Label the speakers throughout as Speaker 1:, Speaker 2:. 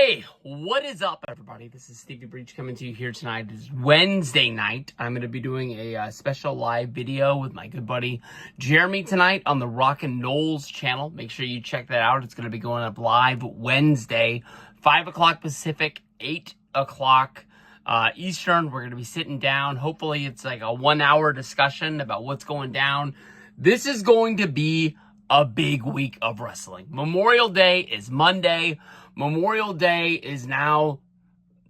Speaker 1: Hey, what is up, everybody? This is Stevie Breach coming to you here tonight. It is Wednesday night. I'm going to be doing a special live video with my good buddy Jeremy tonight on the Rock and Knowles channel. Make sure you check that out. It's going to be going up live Wednesday, 5 o'clock Pacific, 8 o'clock Eastern. We're going to be sitting down. Hopefully, it's like a 1-hour discussion about what's going down. This is going to be a big week of wrestling. Memorial Day is Monday. Memorial Day is now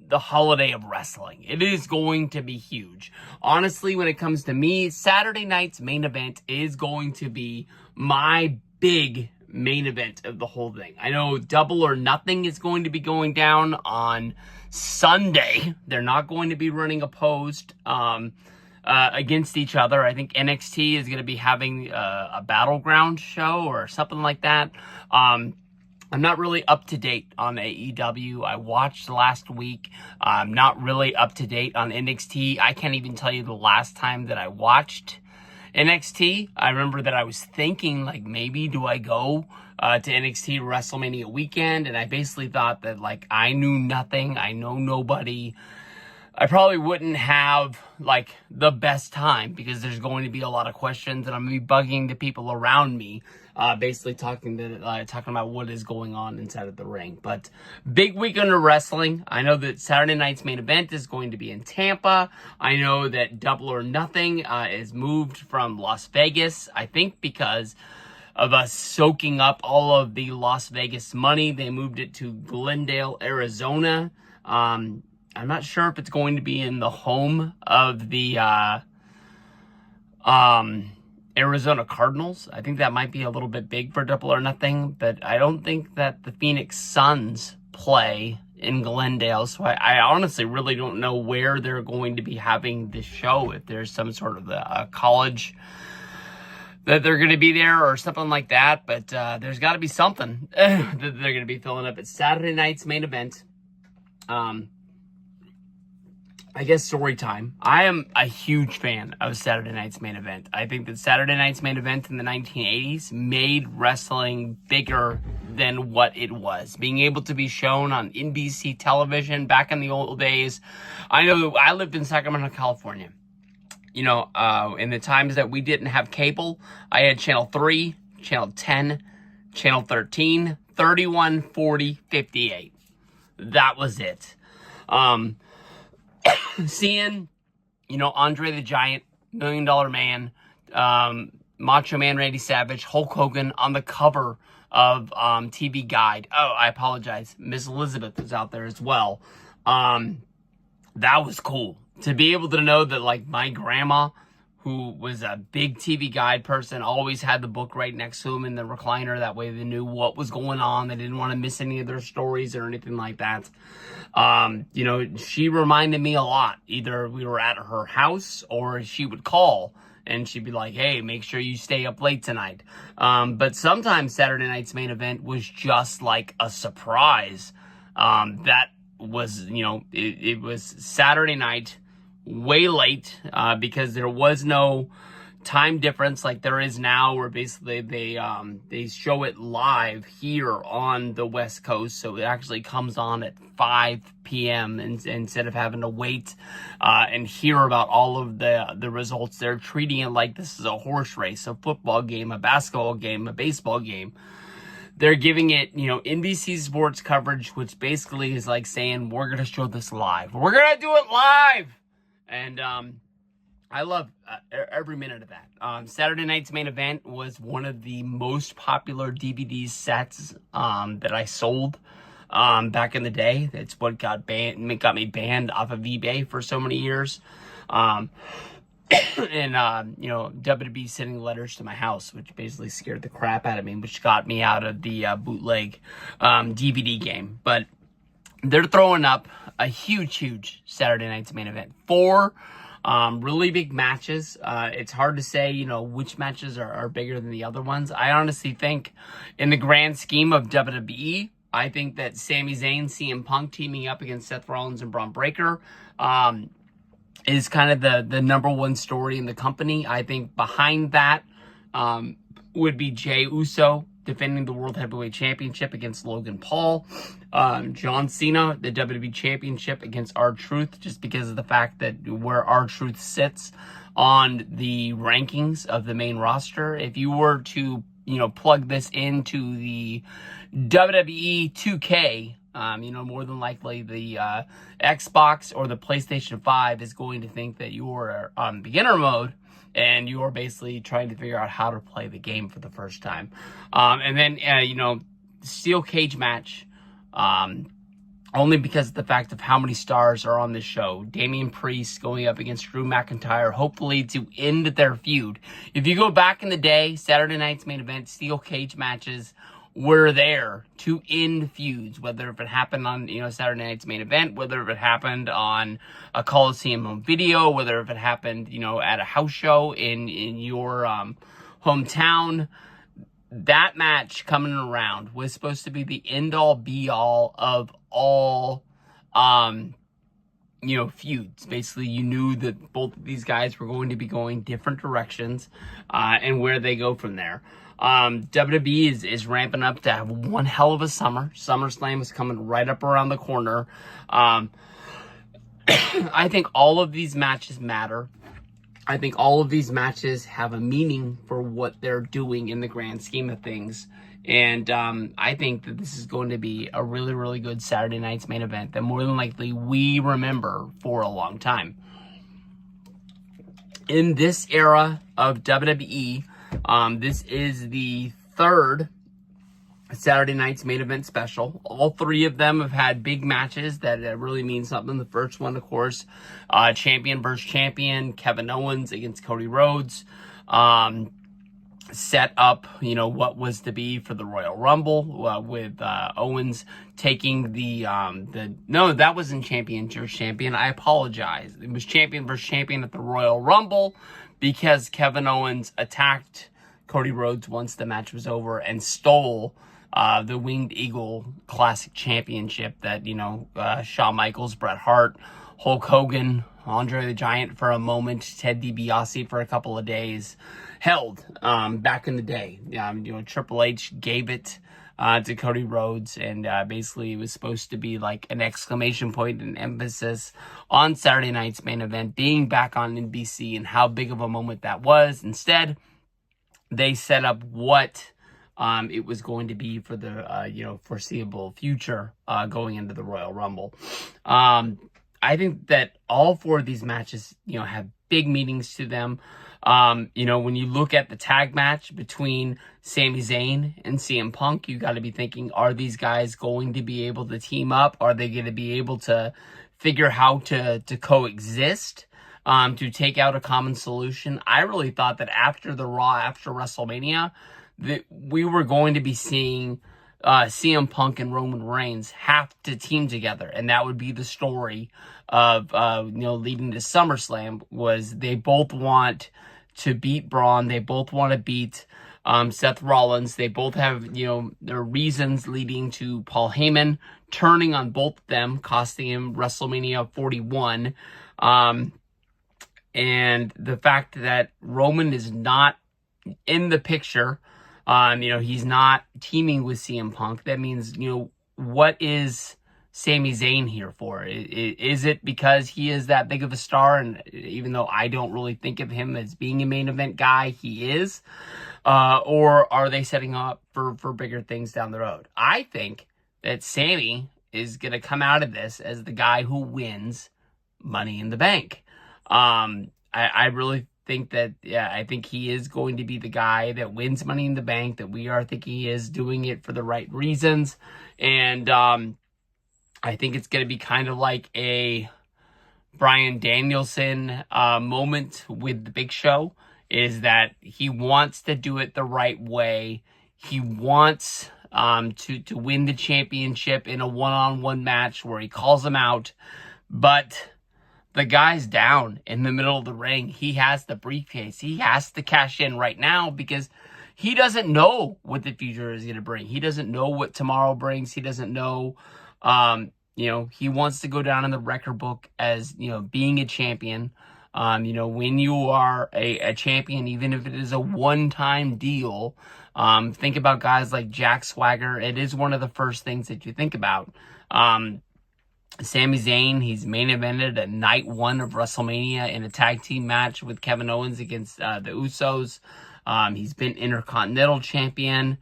Speaker 1: the holiday of wrestling. It is going to be huge. Honestly, when it comes to me, Saturday night's main event is going to be my big main event of the whole thing. I know Double or Nothing is going to be going down on Sunday. They're not going to be running opposed against each other. I think NXT is going to be having a Battleground show or something like that. I'm not really up to date on AEW. I watched last week. I'm not really up to date on NXT. I can't even tell you the last time that I watched NXT. I remember that I was thinking, like, maybe do I go to NXT WrestleMania weekend? And I basically thought that, like, I knew nothing. I know nobody. I probably wouldn't have, like, the best time because there's going to be a lot of questions and I'm going to be bugging the people around me, basically talking about what is going on inside of the ring. But big weekend of wrestling. I know that Saturday night's main event is going to be in Tampa. I know that Double or Nothing is moved from Las Vegas, I think because of us soaking up all of the Las Vegas money. They moved it to Glendale, Arizona. I'm not sure if it's going to be in the home of the Arizona Cardinals. I think that might be a little bit big for Double or Nothing, but I don't think that the Phoenix Suns play in Glendale. So I honestly really don't know where they're going to be having this show, if there's some sort of a college that they're going to be there or something like that. But there's got to be something that they're going to be filling up. It's Saturday night's main event. I guess story time. I am a huge fan of Saturday night's main event. I think that Saturday night's main event in the 1980s made wrestling bigger than what it was. Being able to be shown on NBC television back in the old days. I know I lived in Sacramento, California. You know, in the times that we didn't have cable, I had Channel 3, Channel 10, Channel 13, 31, 40, 58. That was it. Seeing, you know, Andre the Giant, $1 Million Man, Macho Man Randy Savage, Hulk Hogan on the cover of TV Guide. Oh, I apologize. Miss Elizabeth was out there as well. That was cool. To be able to know that, like, my grandma, who was a big TV Guide person, always had the book right next to him in the recliner. That way they knew what was going on. They didn't want to miss any of their stories or anything like that. You know, she reminded me a lot. Either we were at her house or she would call and she'd be like, hey, make sure you stay up late tonight. But sometimes Saturday night's main event was just like a surprise. That was, you know, it was Saturday night, way late, because there was no time difference like there is now, where basically they show it live here on the West Coast, so it actually comes on at 5 p.m. instead of having to wait and hear about all of the results. They're treating it like this is a horse race, a football game, a basketball game, a baseball game. They're giving it, you know, NBC Sports coverage, which basically is like saying, we're going to show this live. We're going to do it live. And I love every minute of that. Saturday night's main event was one of the most popular DVD sets that I sold back in the day. That's what got me banned off of eBay for so many years. And, you know, WWE sending letters to my house, which basically scared the crap out of me, which got me out of the bootleg DVD game. But they're throwing up a huge Saturday night's main event. 4 really big matches. It's hard to say, you know, which matches are bigger than the other ones. I honestly think, in the grand scheme of WWE, I think that Sami Zayn, CM Punk teaming up against Seth Rollins and Braun Breaker is kind of the number one story in the company. I think behind that would be Jey Uso defending the World Heavyweight Championship against Logan Paul. John Cena, the WWE Championship against R-Truth, just because of the fact that where R-Truth sits on the rankings of the main roster. If you were to, plug this into the WWE 2K, more than likely the Xbox or the PlayStation 5 is going to think that you're on beginner mode and you're basically trying to figure out how to play the game for the first time. And then, steel cage match, only because of the fact of how many stars are on this show. Damian Priest going up against Drew McIntyre, hopefully to end their feud. If you go back in the day, Saturday night's main event, steel cage matches were there to end feuds, whether if it happened on, Saturday night's main event, whether if it happened on a Coliseum home video, whether if it happened, at a house show in your hometown. That match coming around was supposed to be the end-all, be-all of all, feuds. Basically, you knew that both of these guys were going to be going different directions, and where they go from there. WWE is ramping up to have one hell of a summer. SummerSlam is coming right up around the corner. I think all of these matches matter. I think all of these matches have a meaning for what they're doing in the grand scheme of things. And I think that this is going to be a really, really good Saturday night's main event that more than likely we remember for a long time. In this era of WWE, this is the third Saturday night's main event special. All three of them have had big matches that really mean something. The first one, of course, champion versus champion, Kevin Owens against Cody Rhodes. Set up, what was to be for the Royal Rumble, with Owens taking no, that wasn't champion versus champion. I apologize. It was champion versus champion at the Royal Rumble because Kevin Owens attacked Cody Rhodes once the match was over and stole the Winged Eagle Classic Championship that, Shawn Michaels, Bret Hart, Hulk Hogan, Andre the Giant for a moment, Ted DiBiase for a couple of days held back in the day. Triple H gave it to Cody Rhodes, and basically it was supposed to be like an exclamation point and emphasis on Saturday night's main event being back on NBC and how big of a moment that was. Instead, they set up what it was going to be for the foreseeable future going into the Royal Rumble. I think that all four of these matches have big meanings to them. When you look at the tag match between Sami Zayn and CM Punk, you got to be thinking, are these guys going to be able to team up? Are they going to be able to figure how to coexist, to take out a common solution? I really thought that after the Raw, after WrestleMania, that we were going to be seeing CM Punk and Roman Reigns have to team together, and that would be the story of leading to SummerSlam. Was they both want to beat Braun, they both want to beat Seth Rollins, they both have their reasons leading to Paul Heyman turning on both of them, costing him WrestleMania 41, and the fact that Roman is not in the picture. He's not teaming with CM Punk. That means, what is Sami Zayn here for? Is it because he is that big of a star? And even though I don't really think of him as being a main event guy, he is. Or are they setting up for bigger things down the road? I think that Sami is going to come out of this as the guy who wins Money in the Bank. I really think that, I think he is going to be the guy that wins Money in the Bank, that we are thinking he is doing it for the right reasons. And I think it's going to be kind of like a Bryan Danielson moment with the Big Show, is that he wants to do it the right way. He wants to win the championship in a one-on-one match where he calls him out, but the guy's down in the middle of the ring. He has the briefcase. He has to cash in right now because he doesn't know what the future is going to bring. He doesn't know what tomorrow brings. He doesn't know, he wants to go down in the record book as, being a champion. You know, when you are a champion, even if it is a one-time deal, think about guys like Jack Swagger. It is one of the first things that you think about. Sami Zayn, he's main evented at night 1 of WrestleMania in a tag team match with Kevin Owens against the Usos. He's been Intercontinental Champion.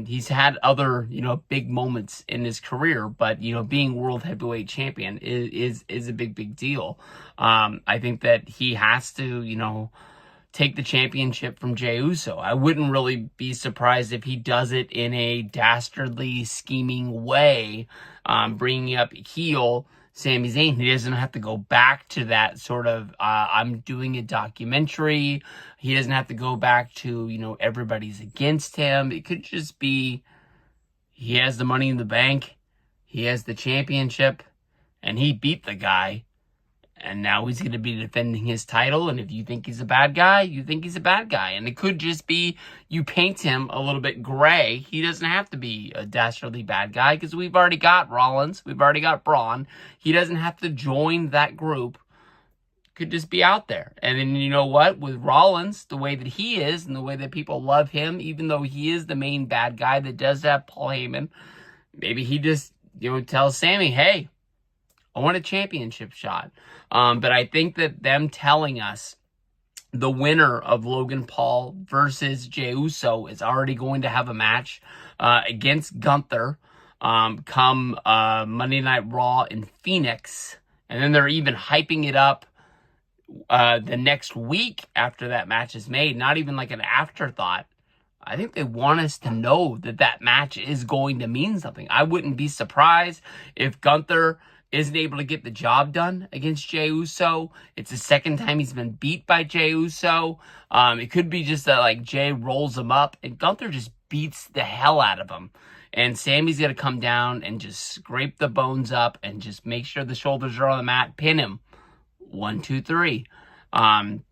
Speaker 1: He's had other, you know, big moments in his career, but, you know, being World Heavyweight Champion is a big deal. I think that he has to, you know, take the championship from Jey Uso. I wouldn't really be surprised if he does it in a dastardly, scheming way, bringing up heel Sami Zayn. He doesn't have to go back to that sort of, I'm doing a documentary. He doesn't have to go back to, you know, everybody's against him. It could just be, he has the money in the bank, he has the championship, and he beat the guy. And now he's going to be defending his title. And if you think he's a bad guy, you think he's a bad guy. And it could just be you paint him a little bit gray. He doesn't have to be a dastardly bad guy because we've already got Rollins. We've already got Braun. He doesn't have to join that group. Could just be out there. And then you know what? With Rollins, the way that he is and the way that people love him, even though he is the main bad guy that does have Paul Heyman, maybe he just, you know, tells Sammy, hey, I want a championship shot. But I think that them telling us the winner of Logan Paul versus Jey Uso is already going to have a match against Gunther come Monday Night Raw in Phoenix. And then they're even hyping it up the next week after that match is made. Not even like an afterthought. I think they want us to know that that match is going to mean something. I wouldn't be surprised if Gunther isn't able to get the job done against Jey Uso. It's the second time he's been beat by Jey Uso. It could be just that, like, Jey rolls him up and Gunther just beats the hell out of him. And Sammy's going to come down and just scrape the bones up and just make sure the shoulders are on the mat, pin him. 1, 2, 3. And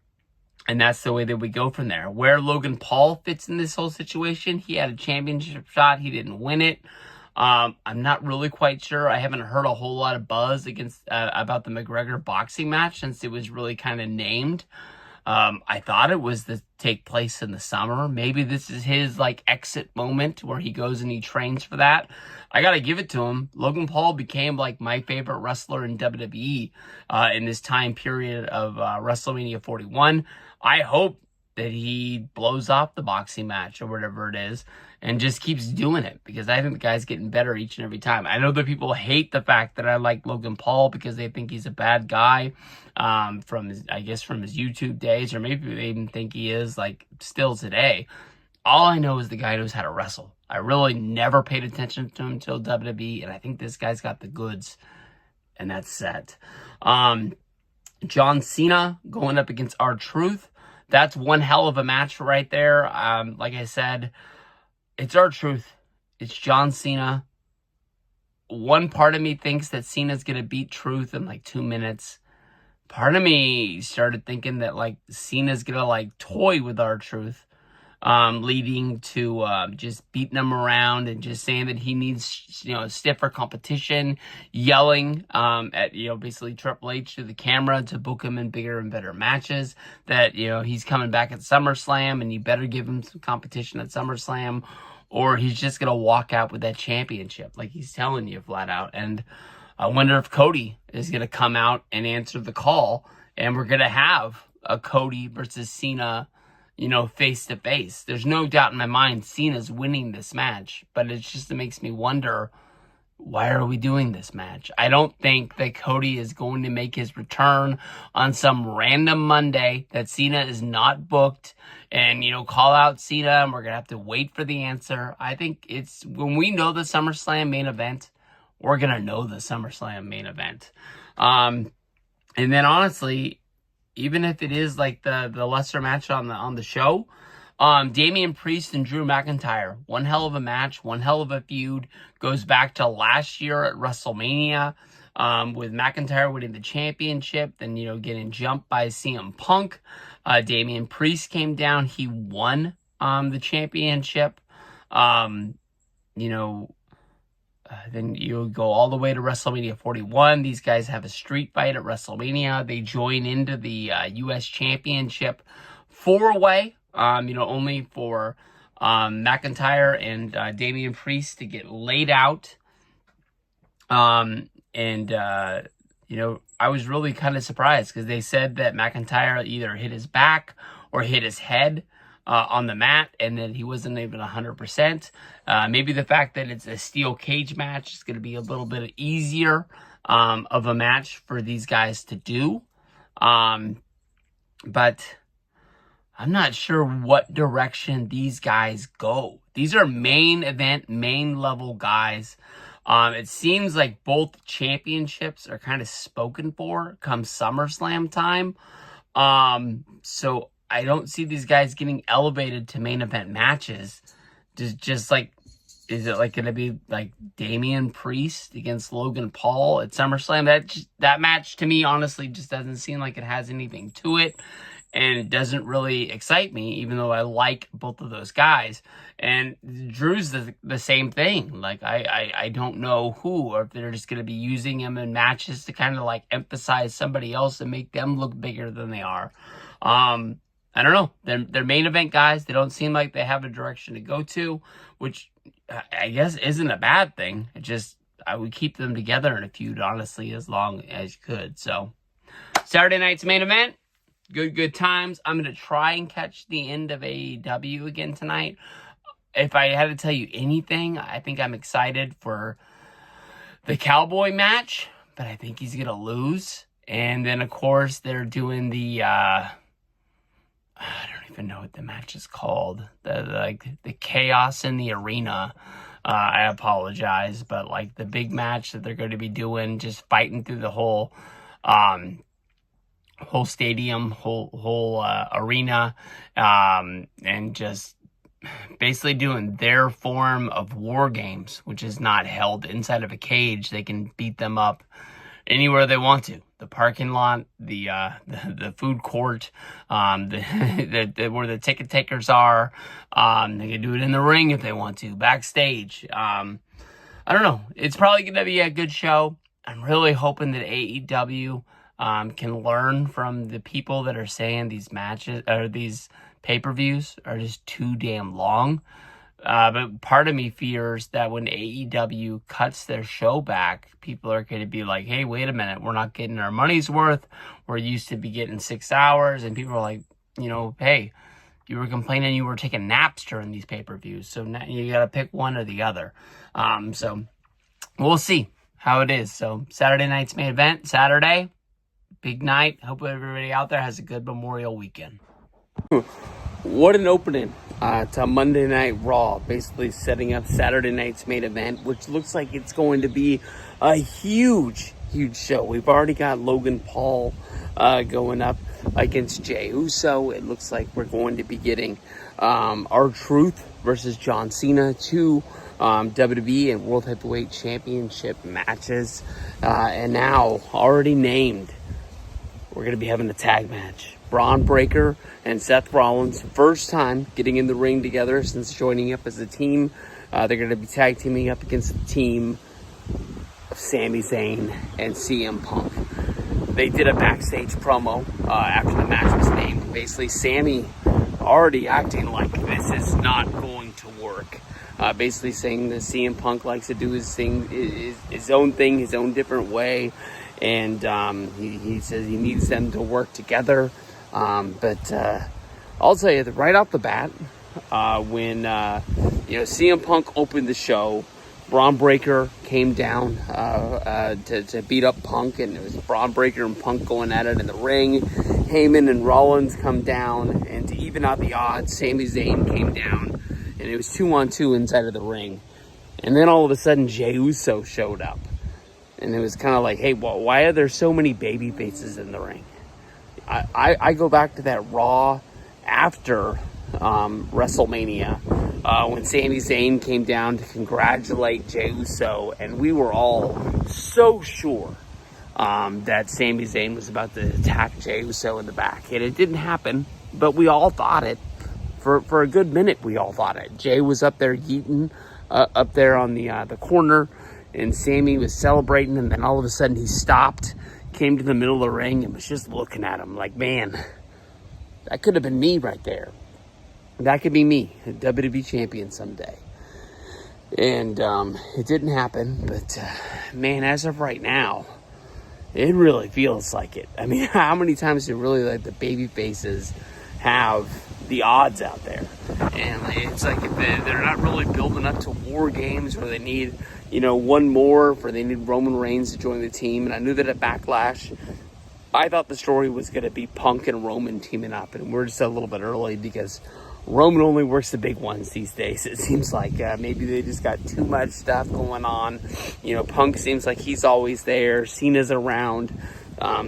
Speaker 1: that's the way that we go from there. Where Logan Paul fits in this whole situation, he had a championship shot. He didn't win it. I'm not really quite sure. I haven't heard a whole lot of buzz about the McGregor boxing match since it was really kind of named. I thought it was to take place in the summer. Maybe this is his, like, exit moment where he goes and he trains for that. I gotta give it to him. Logan Paul became, like, my favorite wrestler in WWE in this time period of WrestleMania 41. I hope that he blows off the boxing match or whatever it is and just keeps doing it, because I think the guy's getting better each and every time. I know that people hate the fact that I like Logan Paul because they think he's a bad guy from his YouTube days, or maybe they even think he is, like, still today. All I know is the guy knows how to wrestle. I really never paid attention to him until WWE, and I think this guy's got the goods, and that's set. John Cena going up against R-Truth. That's one hell of a match right there. Like I said, it's R-Truth. It's John Cena. One part of me thinks that Cena's going to beat Truth in like 2 minutes. Part of me started thinking that, like, Cena's going to, like, toy with R-Truth, leading to just beating him around and just saying that he needs, you know, stiffer competition, yelling at, you know, basically Triple H to the camera to book him in bigger and better matches, that, you know, he's coming back at SummerSlam and you better give him some competition at SummerSlam, or he's just going to walk out with that championship, like he's telling you flat out. And I wonder if Cody is going to come out and answer the call, and we're going to have a Cody versus Cena, you know, face to face. There's no doubt in my mind Cena's winning this match, but it makes me wonder, why are we doing this match? I don't think that Cody is going to make his return on some random Monday that Cena is not booked and, you know, call out Cena and we're going to have to wait for the answer. I think it's when we know the SummerSlam main event, we're going to know the SummerSlam main event. And then honestly, even if it is like the lesser match on the show, Damian Priest and Drew McIntyre, one hell of a match, one hell of a feud, goes back to last year at WrestleMania, with McIntyre winning the championship, then, you know, getting jumped by CM Punk. Damian Priest came down, he won the championship. You know, Then you go all the way to WrestleMania 41. These guys have a street fight at WrestleMania. They join into the U.S. Championship 4-way, only for McIntyre and Damian Priest to get laid out. I was really kind of surprised because they said that McIntyre either hit his back or hit his head on the mat, and then he wasn't even 100%. Maybe the fact that it's a steel cage match is going to be a little bit easier of a match for these guys to do. But I'm not sure what direction these guys go. These are main event, main level guys. It seems like both championships are kind of spoken for come SummerSlam time. So I don't see these guys getting elevated to main event matches. Just like, is it like going to be like Damian Priest against Logan Paul at SummerSlam? That match to me, honestly, just doesn't seem like it has anything to it. And it doesn't really excite me, even though I like both of those guys. And Drew's the same thing. Like, I don't know who, or if they're just going to be using him in matches to kind of like emphasize somebody else and make them look bigger than they are. I don't know. They're main event guys. They don't seem like they have a direction to go to, which I guess isn't a bad thing. I would keep them together in a feud, honestly, as long as you could. So, Saturday night's main event. Good times. I'm going to try and catch the end of AEW again tonight. If I had to tell you anything, I think I'm excited for the Cowboy match, but I think he's going to lose. And then, of course, they're doing the, I don't even know what the match is called. The Chaos in the Arena. I apologize, but like the big match that they're going to be doing, just fighting through the whole stadium, whole arena, and just basically doing their form of war games, which is not held inside of a cage. They can beat them up anywhere they want to. The parking lot, the food court, where the ticket takers are. They can do it in the ring if they want to, backstage. I don't know. It's probably going to be a good show. I'm really hoping that AEW can learn from the people that are saying these matches or these pay-per-views are just too damn long. But part of me fears that when AEW cuts their show back, people are going to be like, hey, wait a minute, we're not getting our money's worth. We're used to be getting 6 hours. And people are like, hey, you were complaining you were taking naps during these pay-per-views. So now you got to pick one or the other. So we'll see how it is. So Saturday night's main event, Saturday. Big night. Hope everybody out there has a good Memorial weekend. What an opening to Monday Night Raw, basically setting up Saturday night's main event, which looks like it's going to be a huge show. We've already got Logan Paul going up against Jey Uso. It looks like we're going to be getting R-Truth versus John Cena, two WWE and World Heavyweight Championship matches, and now already named, we're going to be having a tag match. Braun Breaker and Seth Rollins, first time getting in the ring together since joining up as a team. They're going to be tag teaming up against the team of Sami Zayn and CM Punk. They did a backstage promo after the match was named. Basically, Sami already acting like this is not going to work. Basically saying that CM Punk likes to do his thing, his own thing, his own different way. And he says he needs them to work together. But I'll tell you that right off the bat, when CM Punk opened the show, Braun Breaker came down to beat up Punk, and it was Braun Breaker and Punk going at it in the ring. Heyman and Rollins come down, and to even out the odds, Sami Zayn came down, and it was 2-on-2 inside of the ring. And then all of a sudden, Jey Uso showed up. And it was kind of like, hey, why are there so many baby faces in the ring? I go back to that Raw after WrestleMania when Sami Zayn came down to congratulate Jey Uso. And we were all so sure that Sami Zayn was about to attack Jey Uso in the back. And it didn't happen, but we all thought it. For a good minute, we all thought it. Jey was up there yeeting, up there on the corner. and Sammy was celebrating, and then all of a sudden he stopped, came to the middle of the ring, and was just looking at him like, man, that could have been me right there. That could be me, a WWE champion someday. And it didn't happen, but man, as of right now, it really feels like it. I mean, how many times do really like the baby faces have the odds out there? And it's like if they're not really building up to War Games where they need, one more, for they need Roman Reigns to join the team. And I knew that at Backlash, I thought the story was going to be Punk and Roman teaming up. And we're just a little bit early because Roman only works the big ones these days. It seems like maybe they just got too much stuff going on. Punk seems like he's always there. Cena's around.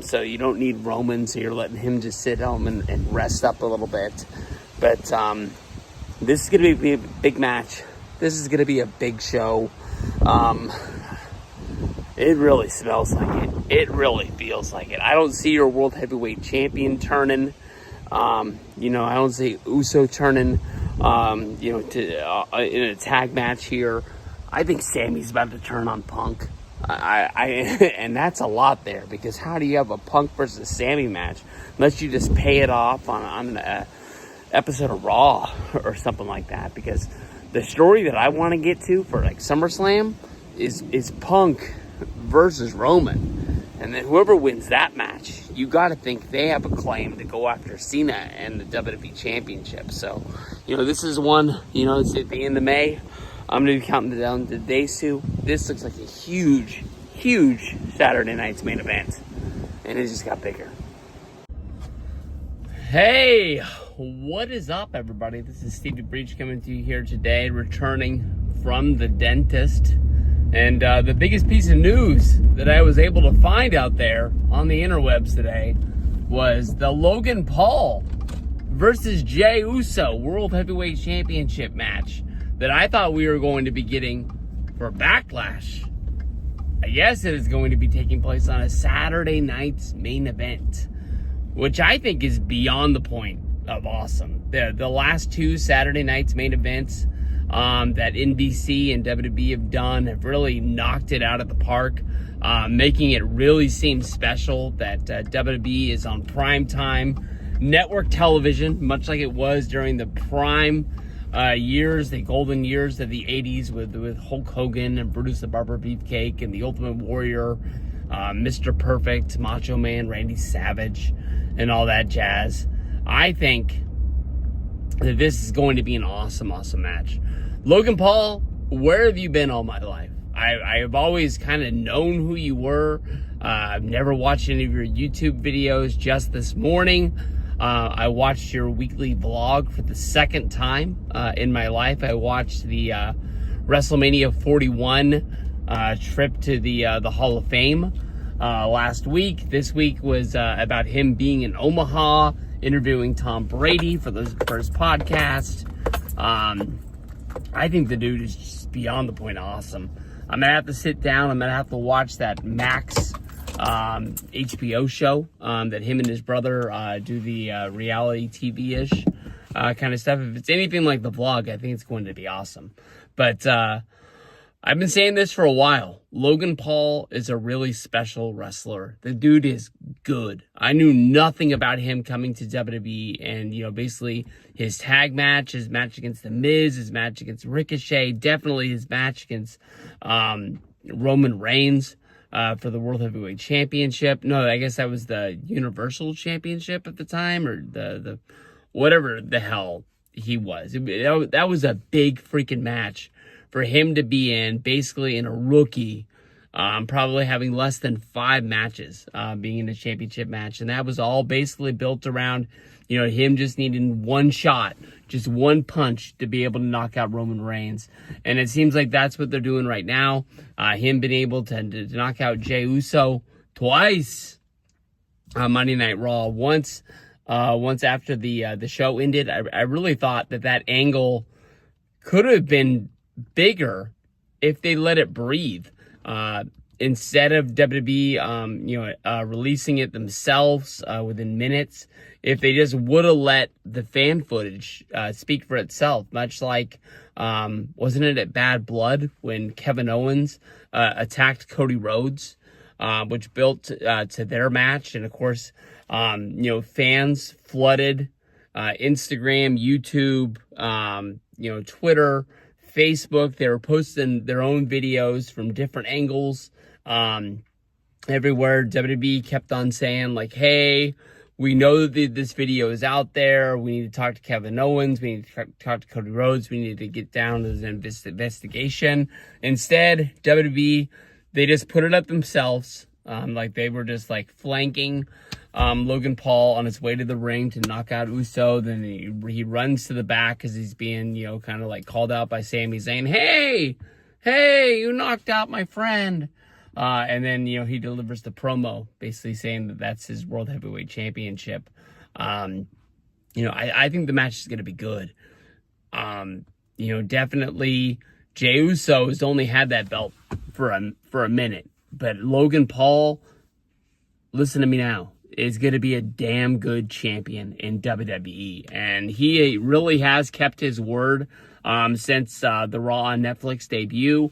Speaker 1: So you don't need Roman, so you're letting him just sit home and rest up a little bit. But this is going to be a big match. This is going to be a big show. It really smells like it. It really feels like it. I don't see your World Heavyweight Champion turning. I don't see Uso turning, in a tag match here. I think Sammy's about to turn on Punk. And that's a lot there, because how do you have a Punk versus Sammy match unless you just pay it off on an episode of Raw or something like that? Because the story that I want to get to for like SummerSlam is Punk versus Roman. And then whoever wins that match, you got to think they have a claim to go after Cena and the WWE Championship. So, this is one, it's at the end of May. I'm going to be counting down the days to. This looks like a huge, huge Saturday night's main event. And it just got bigger. Hey, what is up, everybody? This is Stevie Breach coming to you here today, returning from the dentist. And the biggest piece of news that I was able to find out there on the interwebs today was the Logan Paul versus Jey Uso World Heavyweight Championship match that I thought we were going to be getting for Backlash. I guess it is going to be taking place on a Saturday night's main event, which I think is beyond the point of awesome. The last two Saturday night's main events that NBC and WWE have done have really knocked it out of the park, making it really seem special that WWE is on primetime network television, much like it was during the prime years, the golden years of the 80s with Hulk Hogan and Brutus the Barber Beefcake and the Ultimate Warrior, Mr. Perfect, Macho Man, Randy Savage, and all that jazz. I think that this is going to be an awesome, awesome match. Logan Paul, where have you been all my life? I have always kind of known who you were. I've never watched any of your YouTube videos. Just this morning, I watched your weekly vlog for the second time in my life. I watched the WrestleMania 41 trip to the Hall of Fame last week. This week was about him being in Omaha, interviewing Tom Brady for his podcast. I think the dude is just beyond the point awesome. I'm going to have to sit down. I'm going to have to watch that Max HBO show that him and his brother do, the reality TV-ish kind of stuff. If it's anything like the vlog, I think it's going to be awesome. But I've been saying this for a while. Logan Paul is a really special wrestler. The dude is good. I knew nothing about him coming to WWE, and basically his tag match, his match against The Miz, his match against Ricochet, definitely his match against Roman Reigns for the World Heavyweight Championship. No, I guess that was the Universal Championship at the time, or the whatever the hell he was. That was a big freaking match for him to be in, basically in a rookie, probably having less than 5 matches, being in a championship match. And that was all basically built around, him just needing one shot, just one punch to be able to knock out Roman Reigns. And it seems like that's what they're doing right now. Him being able to knock out Jey Uso twice on Monday Night Raw. Once after the show ended, I really thought that angle could have been bigger if they let it breathe. instead of WWE, releasing it themselves within minutes, if they just would have let the fan footage speak for itself, much like, wasn't it at Bad Blood when Kevin Owens attacked Cody Rhodes, which built to their match, and of course, fans flooded Instagram, YouTube, Twitter, Facebook. They were posting their own videos from different angles. Everywhere WWE kept on saying, like, hey, we know that this video is out there. We need to talk to Kevin Owens. We need to talk to Cody Rhodes. We need to get down to the investigation. Instead, WWE, they just put it up themselves. Like they were just like flanking Logan Paul on his way to the ring to knock out Uso. Then he runs to the back because he's being, kind of like called out by Sami Zayn. Hey, you knocked out my friend. And then, he delivers the promo basically saying that that's his World Heavyweight Championship. I think the match is going to be good. Definitely Jey Uso has only had that belt for a minute. But Logan Paul, listen to me now, is going to be a damn good champion in WWE. And he really has kept his word since the Raw on Netflix debut.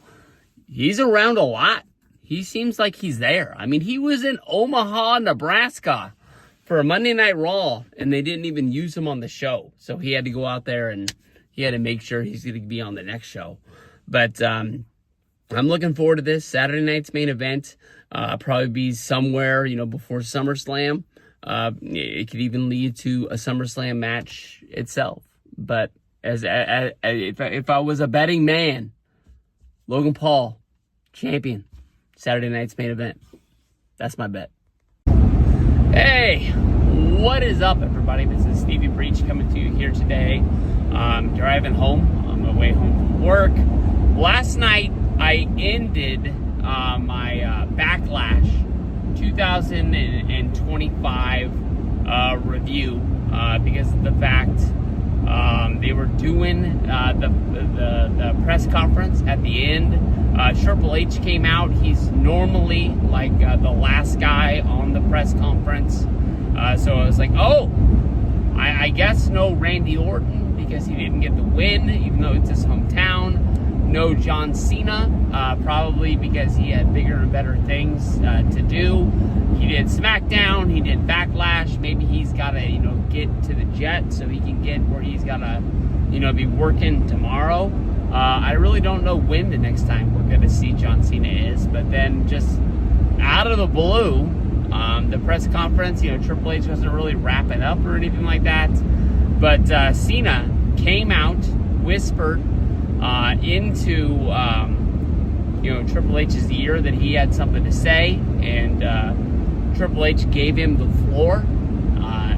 Speaker 1: He's around a lot. He seems like he's there. I mean, he was in Omaha, Nebraska for a Monday Night Raw, and they didn't even use him on the show. So he had to go out there and he had to make sure he's going to be on the next show. But I'm looking forward to this. Saturday night's main event. Probably be somewhere, before SummerSlam. It could even lead to a SummerSlam match itself. But if I was a betting man, Logan Paul, champion. Saturday night's main event. That's my bet. Hey, what is up, everybody? This is Stevie Breach coming to you here today. Driving home on my way home from work. Last night, I ended my Backlash 2025 review because of the fact they were doing the press conference at the end. Triple H came out. He's normally like the last guy on the press conference. So I was like, oh, I guess no Randy Orton because he didn't get the win, even though it's his hometown. No John Cena, probably because he had bigger and better things to do. He did SmackDown, he did Backlash. Maybe he's got to, get to the jet so he can get where he's got to, be working tomorrow. I really don't know when the next time we're going to see John Cena is. But then just out of the blue, the press conference, Triple H wasn't really wrapping up or anything like that. But Cena came out, whispered into Triple H's ear that he had something to say, and Triple H gave him the floor.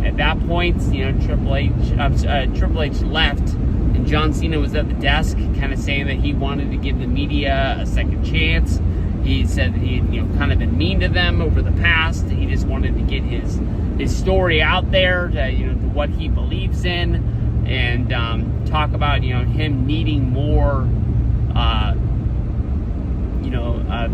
Speaker 1: At that point, Triple H left, and John Cena was at the desk, kind of saying that he wanted to give the media a second chance. He said that he had, kind of been mean to them over the past. He just wanted to get his story out there to, to what he believes in, and talk about, him needing more,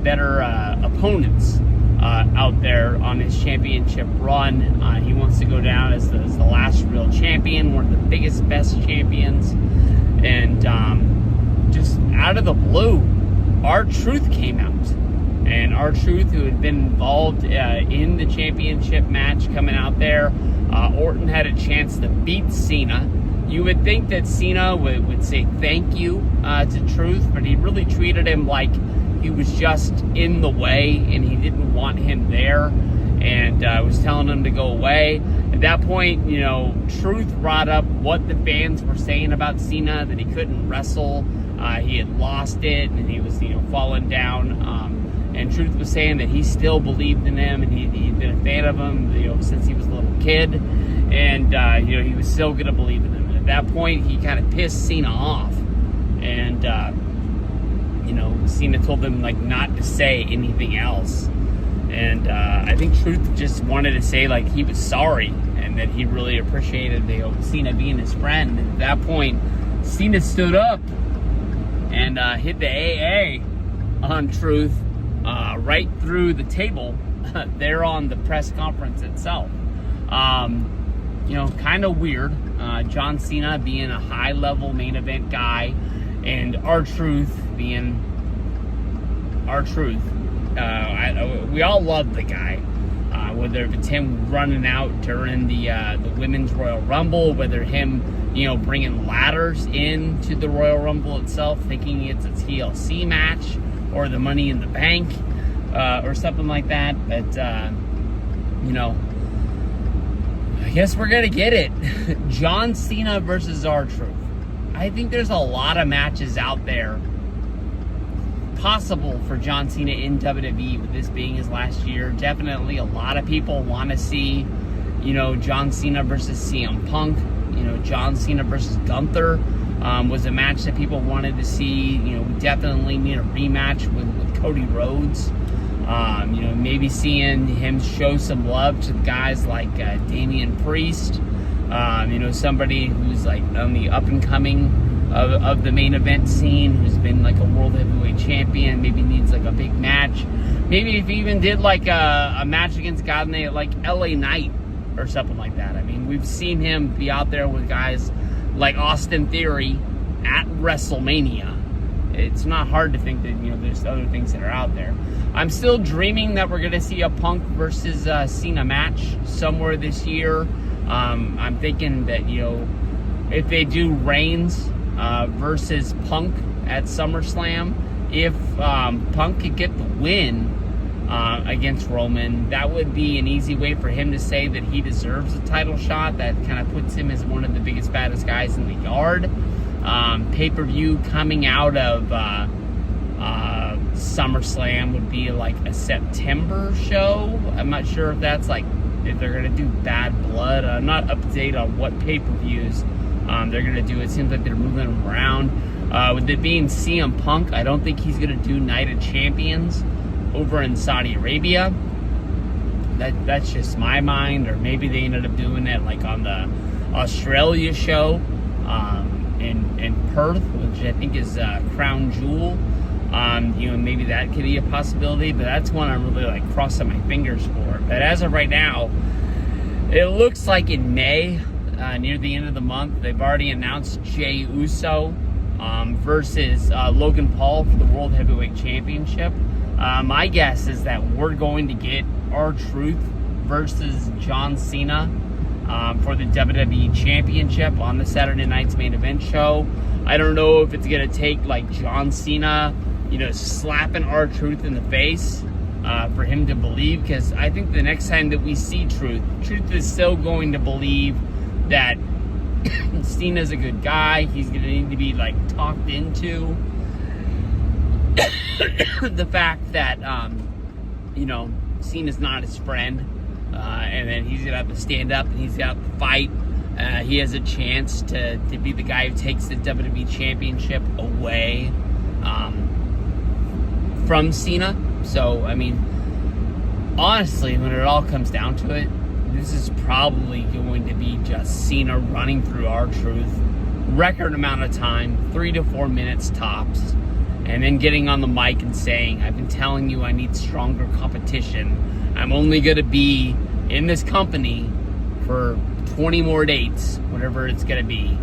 Speaker 1: better opponents out there on his championship run. He wants to go down as the last real champion, one of the biggest, best champions. And just out of the blue, R-Truth came out. And R-Truth, who had been involved in the championship match coming out there, Orton had a chance to beat Cena. You would think that Cena would say thank you to Truth, but he really treated him like he was just in the way and he didn't want him there, and was telling him to go away. At that point, Truth brought up what the fans were saying about Cena, that he couldn't wrestle, he had lost it, and he was falling down. And Truth was saying that he still believed in him, and he'd been a fan of him since he was a little kid, and he was still going to believe in him. And at that point, he kind of pissed Cena off, and Cena told him not to say anything else. And I think Truth just wanted to say he was sorry and that he really appreciated Cena being his friend. And at that point, Cena stood up and hit the AA on Truth right through the table there on the press conference itself. You know, kind of weird. John Cena being a high-level main event guy, and R-Truth being R-Truth. We all love the guy. Whether it's him running out during the Women's Royal Rumble, whether him, you know, bringing ladders into the Royal Rumble itself, thinking it's a TLC match, or the Money in the Bank, or something like that. But, you know, I guess we're going to get it. John Cena versus R-Truth. I think there's a lot of matches out there possible for John Cena in WWE, with this being his last year. Definitely a lot of people want to see, you know, John Cena versus CM Punk. You know, John Cena versus Gunther was a match that people wanted to see. You know, we definitely need a rematch with Cody Rhodes. You know, maybe seeing him show some love to guys like Damian Priest. You know, somebody who's like on the up and coming of the main event scene, who's been like a world heavyweight champion, maybe needs like a big match. Maybe if he even did like a match against God like LA Knight or something like that. I mean, we've seen him be out there with guys like Austin Theory at WrestleMania. It's not hard to think that, you know, there's other things that are out there. I'm still dreaming that we're going to see a Punk versus Cena match somewhere this year. I'm thinking that, you know, if they do Reigns versus Punk at SummerSlam, if Punk could get the win against Roman, that would be an easy way for him to say that he deserves a title shot. That kind of puts him as one of the biggest, baddest guys in the yard. Pay-per-view coming out of SummerSlam would be like a September show. I'm not sure if that's like, if they're going to do Bad Blood. I'm not up to date on what pay-per-views they're going to do. It seems like they're moving them around. With it being CM Punk, I don't think he's going to do Night of Champions over in Saudi Arabia. That's just my mind. Or maybe they ended up doing it like on the Australia show in Perth, which I think is Crown Jewel. You know, maybe that could be a possibility, but that's one I'm really like crossing my fingers for. But as of right now, it looks like in May, near the end of the month, they've already announced Jey Uso versus Logan Paul for the World Heavyweight Championship. My guess is that we're going to get R-Truth versus John Cena for the WWE Championship on the Saturday night's main event show. I don't know if it's going to take like John Cena, you know, slapping R-Truth in the face for him to believe, because I think the next time that we see Truth is still going to believe that Cena's a good guy. He's going to need to be like talked into the fact that, you know, Cena's not his friend, and then he's going to have to stand up and he's got to fight. He has a chance to be the guy who takes the WWE Championship away from Cena. So, I mean, honestly, when it all comes down to it, this is probably going to be just Cena running through R-Truth, record amount of time, 3 to 4 minutes tops, and then getting on the mic and saying, I've been telling you I need stronger competition. I'm only going to be in this company for 20 more dates, whatever it's going to be.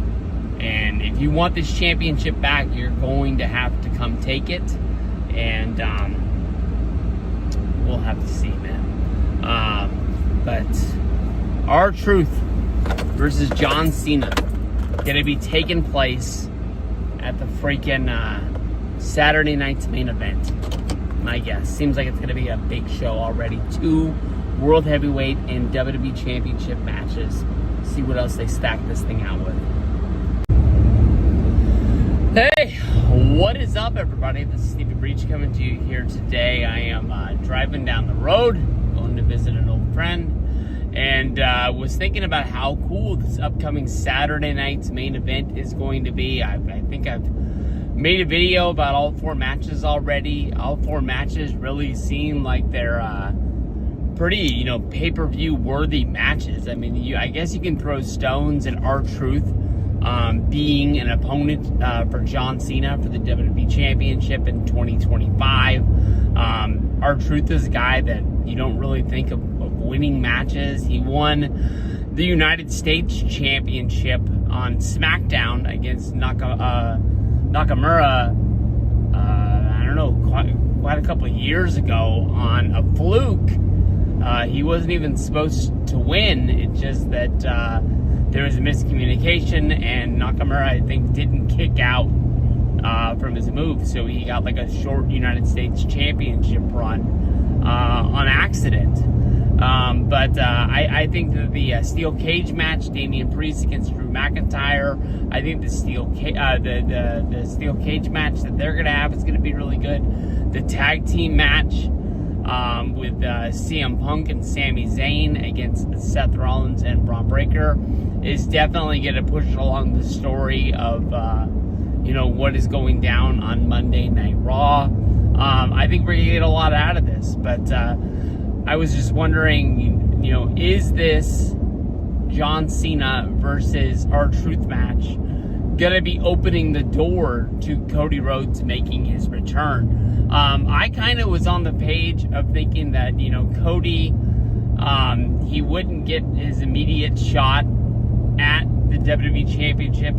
Speaker 1: And if you want this championship back, you're going to have to come take it. And we'll have to see, man. But R-Truth versus John Cena going to be taking place at the freaking Saturday night's main event. My guess. Seems like it's going to be a big show already. 2 World Heavyweight and WWE Championship matches. See what else they stack this thing out with. Hey, what is up, everybody? This is Stevie Breach coming to you here today. I am driving down the road, going to visit an old friend, and was thinking about how cool this upcoming Saturday night's main event is going to be. I think I've made a video about all 4 matches already. All 4 matches really seem like they're pretty, you know, pay-per-view worthy matches. I mean, I guess you can throw stones at R-Truth being an opponent for John Cena for the WWE Championship in 2025. R-Truth is a guy that you don't really think of winning matches. He won the United States Championship on SmackDown against Nakamura, I don't know, quite a couple of years ago on a fluke. He wasn't even supposed to win. It's just that there was a miscommunication, and Nakamura, I think, didn't kick out from his move, so he got like a short United States Championship run on accident. But I think that the steel cage match, Damian Priest against Drew McIntyre, I think the steel cage match that they're gonna have is gonna be really good. The tag team match with CM Punk and Sami Zayn against Seth Rollins and Braun Breaker is definitely gonna push along the story of what is going down on Monday Night Raw. I think we're gonna get a lot out of this, but I was just wondering, is this John Cena versus R-Truth match gonna be opening the door to Cody Rhodes making his return? I kind of was on the page of thinking that, Cody, he wouldn't get his immediate shot at the WWE Championship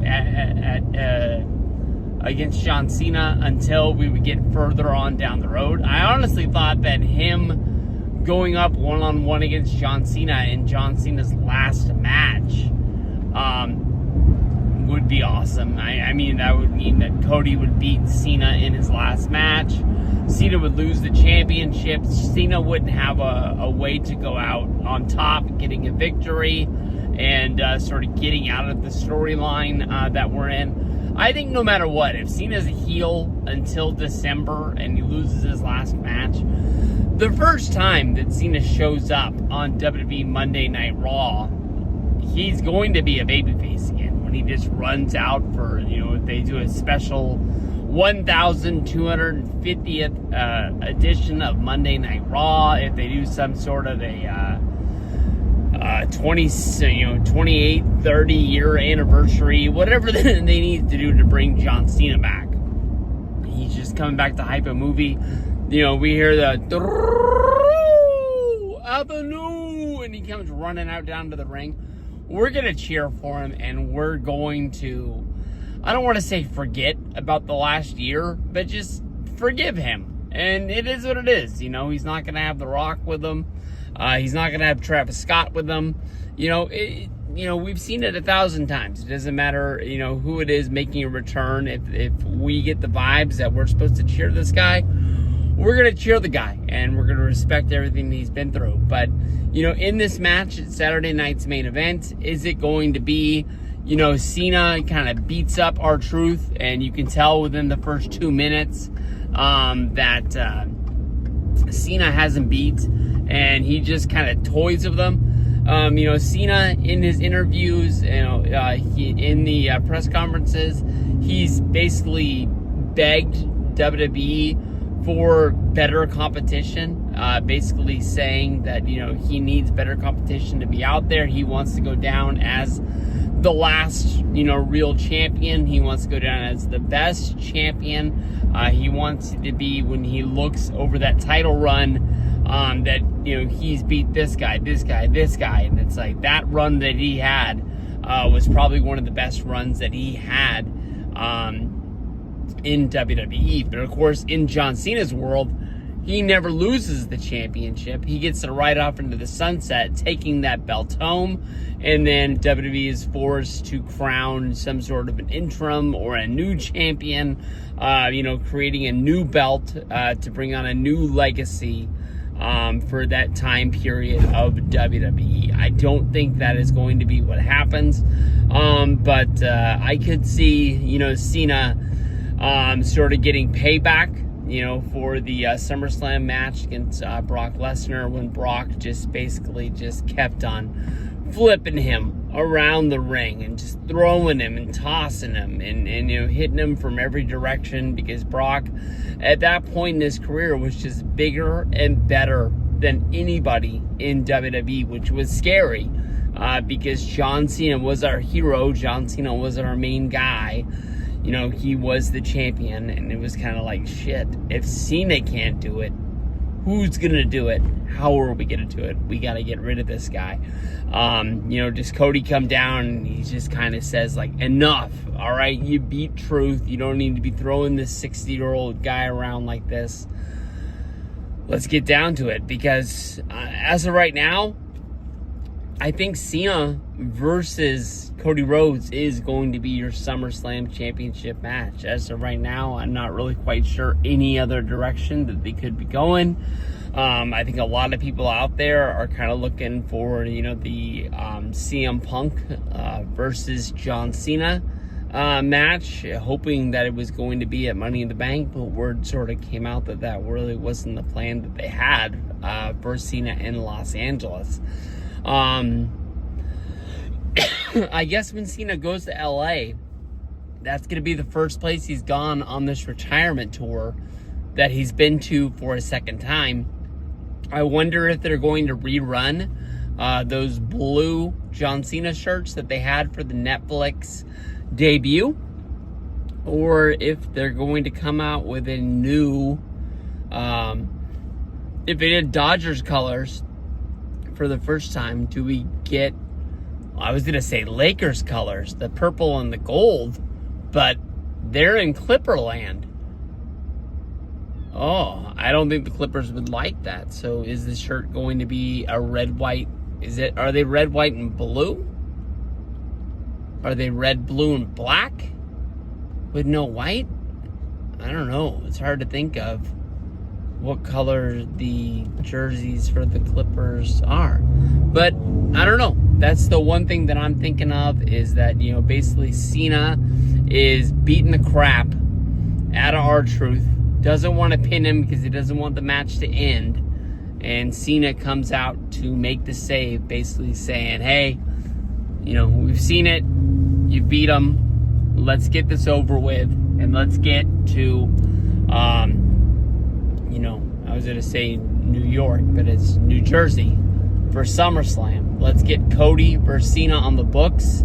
Speaker 1: against John Cena until we would get further on down the road. I honestly thought that him going up one-on-one against John Cena in John Cena's last match would be awesome. I mean, that would mean that Cody would beat Cena in his last match. Cena would lose the championship. Cena wouldn't have a way to go out on top, getting a victory, and sort of getting out of the storyline that we're in. I think no matter what, if Cena's a heel until December and he loses his last match, the first time that Cena shows up on WWE Monday Night Raw, he's going to be a babyface again when he just runs out for, if they do a special 1,250th edition of Monday Night Raw, if they do some sort of a 28, 30 year anniversary, whatever they need to do to bring John Cena back. He's just coming back to hype a movie. We hear the Avenue, and he comes running out down to the ring. We're going to cheer for him, and we're going to, I don't want to say forget about the last year, but just forgive him. And it is what it is. He's not going to have The Rock with him. He's not going to have Travis Scott with him. We've seen it 1,000 times. It doesn't matter, who it is making a return. If we get the vibes that we're supposed to cheer this guy, we're going to cheer the guy, and we're going to respect everything that he's been through. But, in this match, it's Saturday night's main event, is it going to be, Cena kind of beats up R-Truth, and you can tell within the first 2 minutes that Cena has him beat, and he just kind of toys with them. Cena in his interviews, in the press conferences, he's basically begged WWE for better competition, basically saying that, he needs better competition to be out there. He wants to go down as the last, real champion. He wants to go down as the best champion. He wants to be, when he looks over that title run, that, he's beat this guy, and it's like that run that he had was probably one of the best runs that he had in WWE. But of course, in John Cena's world, he never loses the championship. He gets to ride off into the sunset, taking that belt home, and then WWE is forced to crown some sort of an interim or a new champion, creating a new belt to bring on a new legacy for that time period of WWE. I don't think that is going to be what happens, but I could see, Cena sort of getting payback, for the SummerSlam match against Brock Lesnar, when Brock just basically just kept on flipping him around the ring and just throwing him and tossing him and hitting him from every direction, because Brock at that point in his career was just bigger and better than anybody in WWE, which was scary because John Cena was our hero. John Cena was our main guy. you know, he was the champion, and it was kind of like, shit, if Cena can't do it, who's gonna do it? How are we gonna do it? We gotta get rid of this guy. You know, does Cody come down and he just kind of says, like, enough, all right? You beat Truth. You don't need to be throwing this 60-year-old guy around like this. Let's get down to it, because as of right now, I think Cena versus Cody Rhodes is going to be your SummerSlam Championship match. As of right now, I'm not really quite sure any other direction that they could be going. I think a lot of people out there are kind of looking for, you know, the CM Punk versus John Cena match, hoping that it was going to be at Money in the Bank, but word sort of came out that that really wasn't the plan that they had for Cena in Los Angeles. I guess when Cena goes to LA, that's going to be the first place he's gone on this retirement tour that he's been to for a second time. I wonder if they're going to rerun those blue John Cena shirts that they had for the Netflix debut, or if they're going to come out with a new, if they did Dodgers colors for the first time, do we get, I was going to say Lakers colors, the purple and the gold, but they're in Clipper land. Oh, I don't think the Clippers would like that. So is the shirt going to be a red, white? Are they red, white, and blue? Are they red, blue, and black with no white? I don't know. It's hard to think of what color the jerseys for the Clippers are. But I don't know. That's the one thing that I'm thinking of, is that, you know, basically Cena is beating the crap out of R-Truth. Doesn't want to pin him because he doesn't want the match to end. And Cena comes out to make the save, basically saying, hey, you know, we've seen it. You beat him. Let's get this over with. And let's get to, you know, I was going to say New York, but it's New Jersey for SummerSlam. Let's get Cody versus Cena on the books.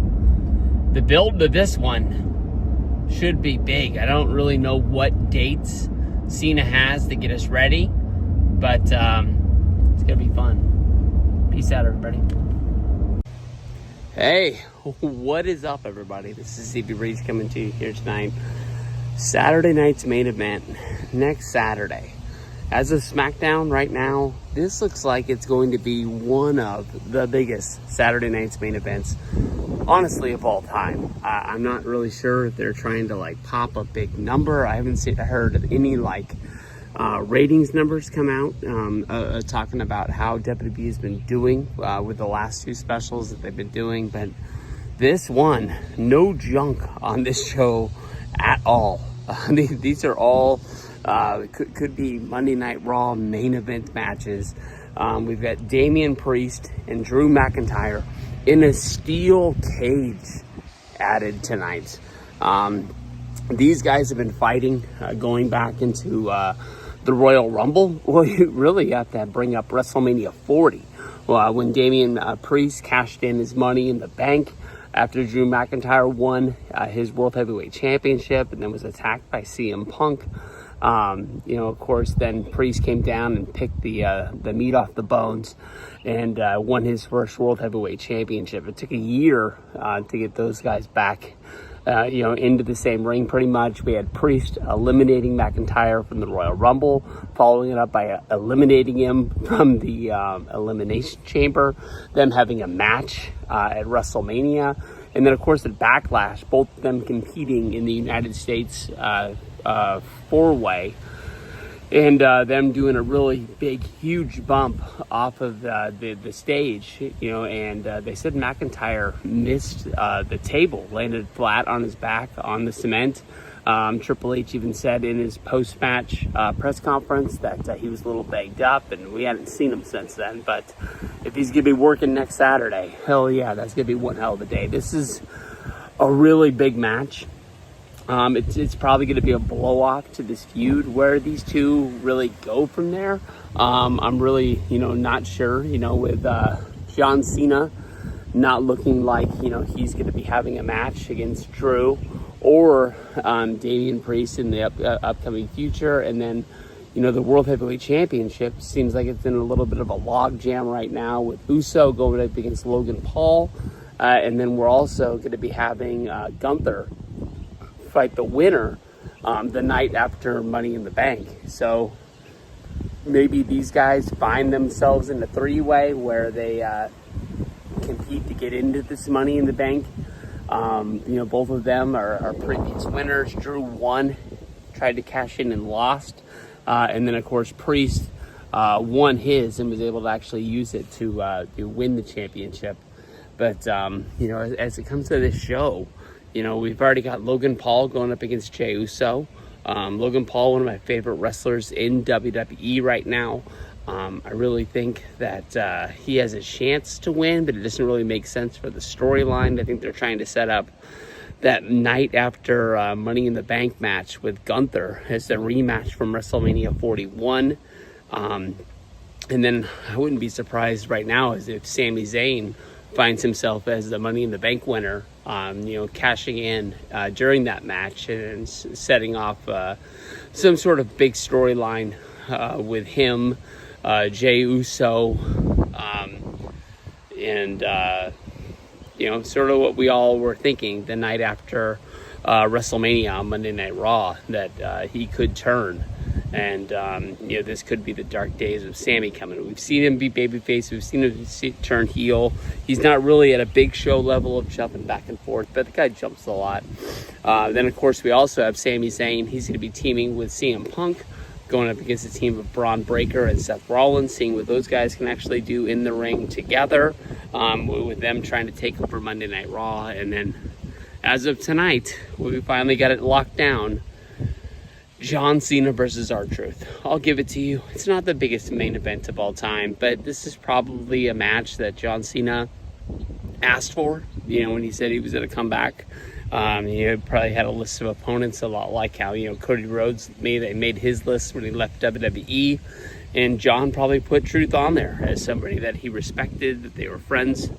Speaker 1: The build to this one should be big. I don't really know what dates Cena has to get us ready, but it's going to be fun. Peace out, everybody. Hey, what is up, everybody? This is CB Breeze coming to you here tonight. Saturday night's main event, next Saturday. As of SmackDown right now, this looks like it's going to be one of the biggest Saturday night's main events, honestly, of all time. I'm not really sure if they're trying to, like, pop a big number. I haven't heard of any, like, ratings numbers come out talking about how WWE has been doing with the last two specials that they've been doing. But this one, no junk on this show at all. These are all could be Monday Night Raw main event matches. We've got Damian Priest and Drew McIntyre in a steel cage added tonight. These guys have been fighting going back into the Royal Rumble. Well, you really have to bring up WrestleMania 40 when Damian Priest cashed in his Money in the Bank after Drew McIntyre won his World Heavyweight Championship and then was attacked by CM Punk. You know, of course, then Priest came down and picked the meat off the bones and won his first World Heavyweight Championship. It took a year to get those guys back, you know, into the same ring pretty much. We had Priest eliminating McIntyre from the Royal Rumble, following it up by eliminating him from the Elimination Chamber, them having a match at WrestleMania, and then, of course, at Backlash, both of them competing in the United States four-way, and them doing a really big, huge bump off of the stage, you know, and they said McIntyre missed the table, landed flat on his back on the cement. Triple H even said in his post-match press conference that he was a little banged up, and we hadn't seen him since then. But if he's going to be working next Saturday, hell yeah, that's going to be one hell of a day. This is a really big match. It's probably going to be a blow-off to this feud. Where these two really go from there, I'm really, you know, not sure. You know, with John Cena not looking like, you know, he's going to be having a match against Drew, or Damian Priest in the upcoming future. And then, you know, the World Heavyweight Championship seems like it's in a little bit of a log jam right now with Uso going up against Logan Paul. And then we're also going to be having Gunther fight the winner the night after Money in the Bank. So maybe these guys find themselves in a three-way where they compete to get into this Money in the Bank. You know, both of them are previous winners. Drew won, tried to cash in and lost. And then, of course, Priest won his and was able to actually use it to win the championship. But, you know, as it comes to this show, you know, we've already got Logan Paul going up against Jey Uso. Logan Paul, one of my favorite wrestlers in WWE right now. I really think that he has a chance to win, but it doesn't really make sense for the storyline. I think they're trying to set up that night after Money in the Bank match with Gunther as the rematch from WrestleMania 41. And then I wouldn't be surprised right now as if Sami Zayn finds himself as the Money in the Bank winner, you know, cashing in during that match and setting off some sort of big storyline with him, Jey Uso, and you know, sort of what we all were thinking the night after WrestleMania on Monday Night Raw, that he could turn. And, you know, this could be the dark days of Sammy coming. We've seen him be babyface. We've seen him turn heel. He's not really at a big show level of jumping back and forth, but the guy jumps a lot. Then, of course, we also have Sami Zayn. He's going to be teaming with CM Punk, going up against a team of Braun Breaker and Seth Rollins, seeing what those guys can actually do in the ring together, with them trying to take over Monday Night Raw. And then, as of tonight, we finally got it locked down. John Cena versus R-Truth. I'll give it to you. It's not the biggest main event of all time, but this is probably a match that John Cena asked for, you know, when he said he was going to come back. He probably had a list of opponents, a lot like how, you know, Cody Rhodes made his list when he left WWE, and John probably put Truth on there as somebody that he respected, that they were friends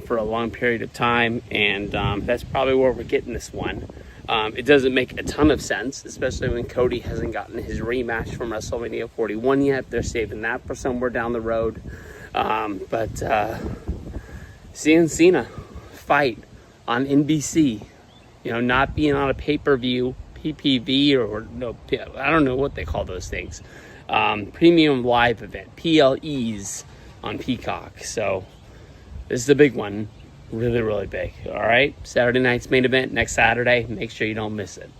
Speaker 1: for a long period of time, and that's probably where we're getting this one. It doesn't make a ton of sense, especially when Cody hasn't gotten his rematch from WrestleMania 41 yet. They're saving that for somewhere down the road. But seeing Cena fight on NBC, you know, not being on a pay-per-view, PPV, or no, I don't know what they call those things. Premium live event, PLEs on Peacock. So this is a big one. Really, really big. All right. Saturday night's main event next Saturday. Make sure you don't miss it.